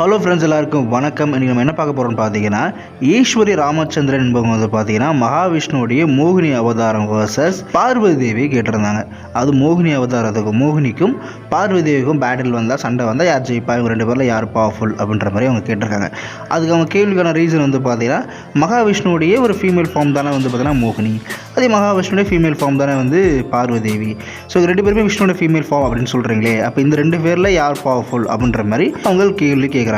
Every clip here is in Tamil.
ஹலோ ஃப்ரெண்ட்ஸ், எல்லாருக்கும் வணக்கம். இன்றைக்கி நம்ம என்ன பார்க்க போகிறோம்னு பார்த்தீங்கன்னா, ஈஸ்வரி ராமச்சந்திரன் என்பவங்க வந்து பார்த்தீங்கன்னா மகாவிஷ்ணுவுடைய மோகினி அவதாரம் வர்சஸ் பார்வதி தேவி கேட்டிருந்தாங்க. அது மோகினி அவதாரத்துக்கும் மோகினிக்கும் பார்வதி தேவிக்கும் பேட்டில் வந்தால், சண்டை வந்தால் யார் ஜெயிப்பா, இவங்க ரெண்டு பேரில் யார் பவர்ஃபுல் அப்படின்ற மாதிரி அவங்க கேட்டிருக்காங்க. அதுக்கு அவங்க கேள்விக்கான ரீசன் வந்து பார்த்தீங்கன்னா, மகாவிஷ்ணுவுடைய ஒரு ஃபீமேல் ஃபார்ம் தானே வந்து பார்த்தீங்கன்னா மோகினி, அதே மகாவிஷ்ணுடைய ஃபீமேல் ஃபார்ம் தானே வந்து பார்வதி தேவி. ஸோ ரெண்டு பேருமே விஷ்ணுவோட ஃபீமேல் ஃபார்ம் அப்படின்னு சொல்கிறீங்களே, அப்போ இந்த ரெண்டு பேரில் யார் பவர்ஃபுல் அப்படின்ற மாதிரி அவங்க கேள்வி கேட்குறாங்க.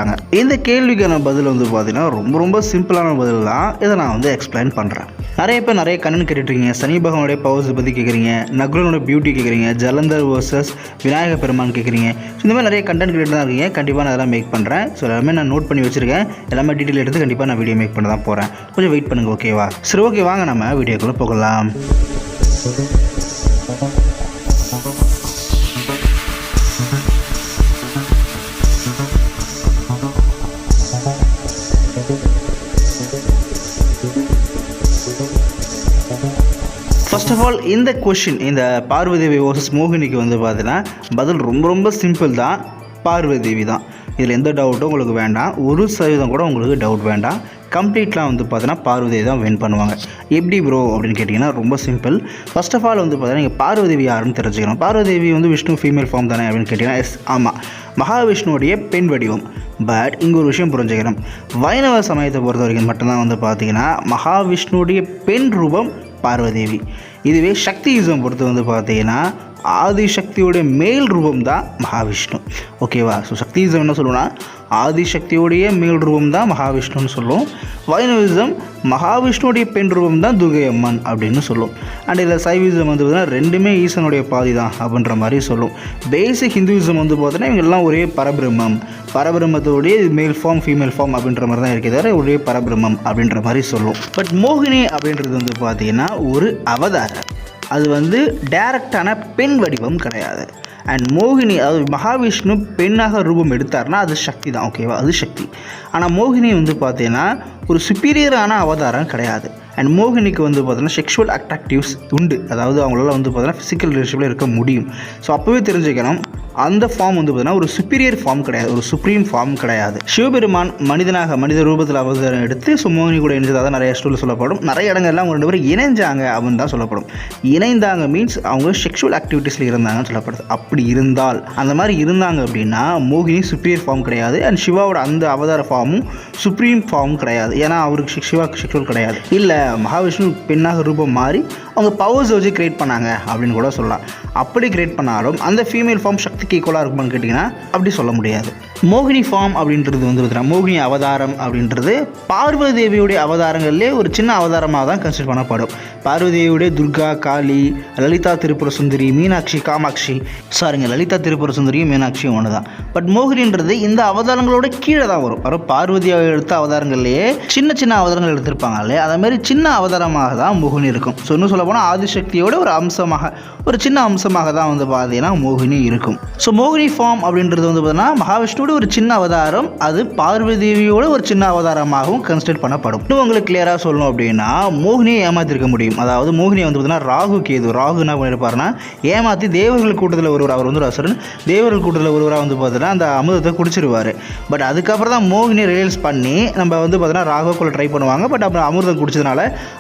இந்த கேள்விக்கான பதில் வந்து பார்த்தீங்கன்னா ரொம்ப சிம்பிளான பதில் தான். இதை நான் வந்து எக்ஸ்பிளைன் பண்ணுறேன். நிறைய பேர் நிறைய கண்ணன் கேட்டுட்ருக்கீங்க. சனி பகவானுடைய பவர்ஸ் பற்றி கேட்குறீங்க, நகுலனோட பியூட்டி கேட்குறீங்க, ஜலந்தர் வர்சஸ் விநாயக பெருமான் கேட்குறீங்க. ஸோ இந்த மாதிரி நிறைய கண்டென்ட் கேட்டு தான் இருக்கீங்க. கண்டிப்பாக நான் அதெல்லாம் மேக் பண்ணுறேன். ஸோ எல்லாமே நான் நோட் பண்ணி வச்சுருக்கேன். எல்லாமே டீட்டெயில் எடுத்து கண்டிப்பாக நான் வீடியோ மேக் பண்ண தான் போகிறேன். கொஞ்சம் வெயிட் பண்ணுங்கள், ஓகேவா? சரி, ஓகே, வாங்க நம்ம வீடியோக்குள்ளே போகலாம். ஃபர்ஸ்ட் ஆஃப் ஆல், இந்த கொஷின், இந்த பார்வதி தேவி வர்சஸ் மோகினிக்கு வந்து பார்த்தீங்கன்னா பதில் ரொம்ப சிம்பிள் தான். பார்வதி தேவி தான். இதில் எந்த டவுட்டும் உங்களுக்கு வேண்டாம். 1% கூட உங்களுக்கு டவுட் வேண்டாம். கம்ப்ளீட்லாம் வந்து பார்த்தீங்கன்னா பார்வதி தேவி தான் வின் பண்ணுவாங்க. எப்படி ப்ரோ அப்படின்னு கேட்டிங்கன்னா ரொம்ப சிம்பிள். ஃபர்ஸ்ட் ஆஃப் ஆல் வந்து பார்த்தீங்கன்னா நீங்கள் பார்வதி தேவி யாருன்னு தெரிஞ்சுக்கணும். பார்வதி தேவி வந்து விஷ்ணு ஃபீமேல் ஃபார்ம் தானே அப்படின்னு கேட்டிங்கன்னா எஸ், ஆமாம், மகாவிஷ்ணுவுடைய பெண் வடிவம். பட் இங்கே ஒரு விஷயம் புரிஞ்சுக்கணும். வைணவ சமயத்தை பொறுத்த வரைக்கும் மட்டும்தான் வந்து பார்த்தீங்கன்னா மகாவிஷ்ணுவுடைய பெண் ரூபம் பார்வதி தேவி. இதுவே சக்தியிசம் பொறுத்து வந்து பார்த்தீங்கன்னா ஆதிசக்தியோடைய மேல் ரூபம் தான் மகாவிஷ்ணு, ஓகேவா? ஸோ சக்தியிசம் என்ன சொல்லுவோம்னா ஆதிசக்தியோடைய மேல் ரூபம் தான் மகாவிஷ்ணுன்னு சொல்லுவோம். வைணவிசம் மகாவிஷ்ணுடைய பெண் ரூபம் தான் துர்கை அம்மன் அப்படின்னு சொல்லுவோம். அண்ட் இதில் சைவிசம் வந்து பார்த்தீங்கன்னா ரெண்டுமே ஈசனுடைய பாதி தான் அப்படின்ற மாதிரி சொல்லுவோம். பேசிக் ஹிந்துவிசம் வந்து பார்த்தீங்கன்னா இவங்கெல்லாம் ஒரே பரபிரம்மத்தோடைய மேல் ஃபார்ம் ஃபீமேல் ஃபார்ம் அப்படின்ற மாதிரி தான் இருக்கிறது, ஒரே பரபிரம்மம் அப்படின்ற மாதிரி சொல்லுவோம். பட் மோகினி அப்படின்றது வந்து பார்த்தீங்கன்னா ஒரு அவதாரம். அது வந்து டைரக்டான பெண் வடிவம் கிடையாது. அண்ட் மோகினி, அதாவது மகாவிஷ்ணு பெண்ணாக ரூபம் எடுத்தார்னா அது சக்தி தான், ஓகேவா? அது சக்தி. ஆனால் மோகினி வந்து பார்த்தீங்கன்னா ஒரு சுப்பீரியரான அவதாரம் கிடையாது. அண்ட் மோகினிக்கு வந்து பார்த்தீங்கன்னா செக்ஷுவல் அட்ராக்டிவ்ஸ் உண்டு. அதாவது அவங்களால வந்து பார்த்தீங்கன்னா ஃபிசிக்கல் ரிலேஷன்ஷிப்பில் இருக்க முடியும். ஸோ அப்போவே தெரிஞ்சுக்கணும், அந்த ஃபார்ம் வந்து பார்த்தீங்கன்னா ஒரு சுப்பீரியர் ஃபார்ம் கிடையாது, ஒரு சுப்ரீம் ஃபார்ம் கிடையாது. சிவபெருமான் மனித ரூபத்தில் அவதாரம் எடுத்து ஸோ மோகினி கூட இணைஞ்சதாக நிறைய ஸ்டோரியில் சொல்லப்படும். நிறைய இடங்கள்லாம் அவங்க ரெண்டு பேரும் இணைஞ்சாங்க அப்படின்னு தான் சொல்லப்படும். இணைந்தாங்க மீன்ஸ் அவங்க செக்ஷுவல் ஆக்டிவிட்டீஸில் இருந்தாங்கன்னு சொல்லப்படுது. அப்படி இருந்தால், அந்த மாதிரி இருந்தாங்க அப்படின்னா மோகினி சுப்பீரியர் ஃபார்ம் கிடையாது. அண்ட் சிவாவோட அந்த அவதார ஃபார்மும் சுப்ரீம் ஃபார்ம் கிடையாது. ஏன்னா அவருக்கு சிவாக்கு செக்ஷுவல் கிடையாது. இல்லை, மகாவிஷ்ணு பெண்ணாக ரூபம் மாறி அவங்க பவர்ஸ் வச்சு கிரியேட் பண்ணாங்க அப்படின்னு கூட சொல்லலாம். அப்படி கிரியேட் பண்ணாலும் அந்த ஃபீமேல் ஃபார்ம் சக்திக்கு ஈக்குவலாக இருக்குமான்னு கேட்டிங்கன்னா அப்படி சொல்ல முடியாது. மோகினி ஃபார்ம் அப்படின்றது வந்து பார்த்தீங்கன்னா மோகினி அவதாரம் அப்படின்றது பார்வதி தேவியுடைய அவதாரங்கள்லேயே ஒரு சின்ன அவதாரமாக தான் கன்சிடர் பண்ணப்படும். பார்வதி தேவியுடைய துர்கா, காளி, லலிதா திரிபுர சுந்தரி, மீனாட்சி, காமாட்சி, லலிதா திரிபுர சுந்தரியும் மீனாட்சியும் ஒன்று தான். பட் மோகினின்றது இந்த அவதாரங்களோட கீழே தான் வரும். அப்புறம் பார்வதியை எடுத்த அவதாரங்கள்லேயே சின்ன அவதாரங்கள் எடுத்திருப்பாங்க இல்லையா, அதே மாதிரி சின்ன அவதாரமாக தான் மோகினி இருக்கும். ஸோ இன்னும் சொல்ல போனால் ஆதிசக்தியோட ஒரு அம்சமாக, ஒரு சின்ன அம்சமாக தான் வந்து பார்த்தீங்கன்னா மோகினி இருக்கும். ஸோ மோகினி ஃபார்ம் அப்படின்றது வந்து பார்த்தீங்கன்னா மகாவிஷ்ணுவோட ஒரு சின்ன அவதாரம், அது பார்வதி தேவியோட ஒரு சின்ன அவதாரமாகவும் கன்சிடர் பண்ணப்படும். இன்னும் உங்களுக்கு கிளியராக சொல்லணும் அப்படின்னா மோகினியை ஏமாற்றிருக்க முடியும். அதாவது மோகினியை வந்து பார்த்தீங்கன்னா ராகு என்ன பண்ணியிருப்பாருன்னா ஏமாற்றி தேவர்கள் கூட்டத்தில் ஒருவர், அவர் வந்து ஒரு அசுரன், தேவர்கள் கூட்டத்தில் ஒருவராக வந்து பார்த்தீங்கன்னா அந்த அமுதத்தை குடிச்சிருவார். பட் அதுக்கப்புறம் தான் மோகினி ரியலைஸ் பண்ணி நம்ம வந்து பார்த்தீங்கன்னா ராகுக்குள்ள ட்ரை பண்ணுவாங்க. பட் அப்புறம் அமிர்தம் குடிச்சதுனால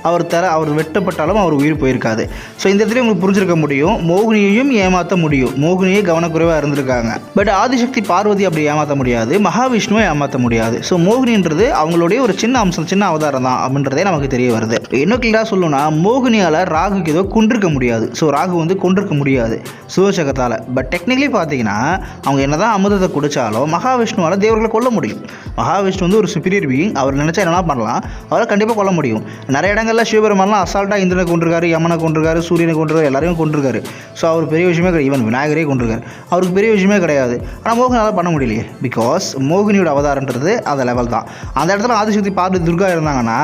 அவர் வெட்டப்பட்டாலும் அவர் உயிர் போயிருக்காது. ஸோ இந்த இடத்துல உங்களுக்கு புரிஞ்சிருக்க முடியும், மோகினியையும் ஏமாற்ற முடியும். மோகினியே கவனக்குறைவாக இருந்திருக்காங்க. பட் ஆதிசக்தி பார்வதி அப்படி ஏமாற்ற முடியாது, மகாவிஷ்ணுவை ஏமாற்ற முடியாது. ஸோ மோகினின்றது அவங்களுடைய ஒரு சின்ன அம்சம், சின்ன அவதாரம் தான் அப்படின்றதே நமக்கு தெரிய வருது. இன்னும் கிளியராக சொல்லணும்னா மோகினியால் ராகுக்கு ஏதோ கொண்டிருக்க முடியாது. ஸோ ராகு வந்து கொண்டிருக்க முடியாது சிவசகத்தால். பட் டெக்னிக்கலி பார்த்தீங்கன்னா அவங்க என்னதான் அமிர்தத்தை குடித்தாலும் மகாவிஷ்ணுவால் தேவர்களை கொல்ல முடியும். மகாவிஷ்ணு வந்து ஒரு சுப்பீரியர் பீயிங். அவர் நினச்சா என்ன பண்ணலாம், அவரை கண்டிப்பாக கொல்ல முடியும். நிறைய இடங்களில் சிவபெருமான்லாம் அசால்ட்டாக இந்திரனை கொண்டிருக்காரு, யமனை கொண்டிருக்காரு, சூரியனை கொண்டிருக்காரு, எல்லாரையும் கொண்டிருக்காரு. ஸோ அவர் பெரிய விஷயமே கிடையாது. ஈவன் விநாயகரே கொண்டிருக்காரு, அவருக்கு பெரிய விஷயமே கிடையாது. ஆனால் மோகினியால் பண்ண முடியலையே, பிகாஸ் மோகினியோட அவதாரன்றது அந்த லெவல் தான். அந்த இடத்துல ஆதிசக்தி பார்வதி துர்கா இருந்தாங்கன்னா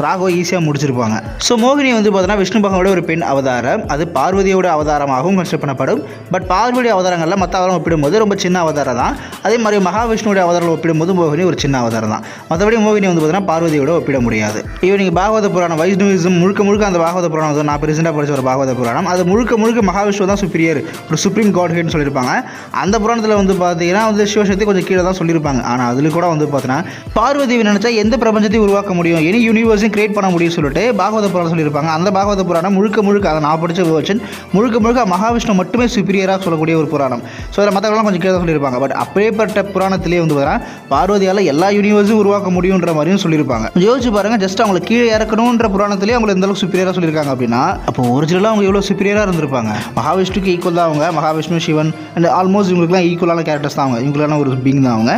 ராகுவை ஈஸியாக முடிச்சிருப்பாங்க. ஸோ மோகினி வந்து பார்த்தீங்கன்னா விஷ்ணு பகவானோட ஒரு பெண் அவதாரம், அது பார்வதியோட அவதாரமாகவும் கன்சிடர் பண்ணப்படும். பட் பார்வதி அவதாரங்களில் மற்ற அவதாரம் ஒப்பிடும்போது ரொம்ப சின்ன அவதாரம் தான். அதே மாதிரி மகாவிஷ்ணுவோட அவதாரம் ஒப்பிடும்போது மோகினி ஒரு சின்ன அவதாரம் தான். மற்றபடி மோகினி வந்து பார்த்தீங்கன்னா பார்வதியோட ஒப்பிட முடியாது. இவன் நீங்கள் பாகவத புராணம், வைஷ்ணவிசம் முழுக்க அந்த பாகவத புராணம் நான் ரீசெண்டாக படித்த ஒரு பாகவத புராணம், அது முழுக்க மகாவிஷ்ணு தான் சுப்பீரியர், ஒரு சுப்ரீம் காட் ஹெட்னு சொல்லியிருப்பாங்க. அந்த புராணத்தில் வந்து பார்த்தீங்கன்னா வந்து சிவசக்தி புராணத்தை கொஞ்சம் கீழே தான் சொல்லியிருப்பாங்க. ஆனால் அதில் கூட வந்து பார்த்தீங்கன்னா பார்வதி நினச்சா எந்த பிரபஞ்சத்தையும் உருவாக்க முடியும், எனி யூனிவர்ஸையும் கிரியேட் பண்ண முடியும்னு சொல்லிட்டு பாகவத புராணம் சொல்லியிருப்பாங்க. அந்த பாகவத புராணம் முழுக்க அதை நான் படித்த வேர்ஷன் முழுக்க மகாவிஷ்ணு மட்டுமே சுப்பீரியராக சொல்லக்கூடிய ஒரு புராணம். ஸோ அதில் மற்றவங்களாம் கொஞ்சம் கீழே சொல்லியிருப்பாங்க. பட் அப்படியேப்பட்ட புராணத்திலே வந்து பார்த்தீங்கன்னா பார்வதியால் எல்லா யூனிவர்ஸும் உருவாக்க முடியுன்ற மாதிரியும் சொல்லியிருப்பாங்க. யோசிச்சு பாருங்கள், ஜஸ்ட் அவங்களை கீழே இறக்கணுன்ற புராணத்திலே அவங்க எந்த அளவுக்கு சுப்பீரியராக சொல்லியிருக்காங்க அப்படின்னா அப்போ ஒரிஜினலாக அவங்க எவ்வளோ சுப்பீரியராக இருந்திருப்பாங்க. மகாவிஷ்ணுக்கு ஈக்குவல் தான் அவங்க. மகாவிஷ்ணு, சிவன் அண்ட் ஆல்மோஸ்ட் இவங்களுக்குலாம் ஈக்குவலான கேரக்டர்ஸ் தான் அவங்க. இவங்களுக்கான ஒரு பீங் தான் அவங்க.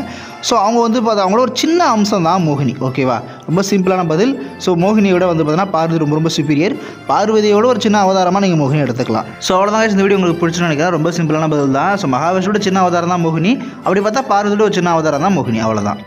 ஸோ அவங்க வந்து பார்த்தா அவங்களோட ஒரு சின்ன அம்சம் தான் மோகினி. ஓகேவா, ரொம்ப சிம்பிளான பதில். ஸோ மோகினியோட வந்து பார்த்தீங்கன்னா பார்வதி ரொம்ப சுப்பீரியர். பார்வதியோட ஒரு சின்ன அவதாரமாக நீங்கள் மோகினி எடுத்துக்கலாம். ஸோ அவ்வளோதான் இந்த வீடியோ உங்களுக்கு பிடிச்சுன்னு நினைக்கிறேன். ரொம்ப சிம்பிளான பதில் தான். ஸோ மகாவிஷ்ணுவோட சின்ன அவதாரம் தான் மோகினி. அப்படி பார்த்தா பார்வதியோட ஒரு சின்ன அவதாரம் தான் மோகினி. அவ்வளோதான்.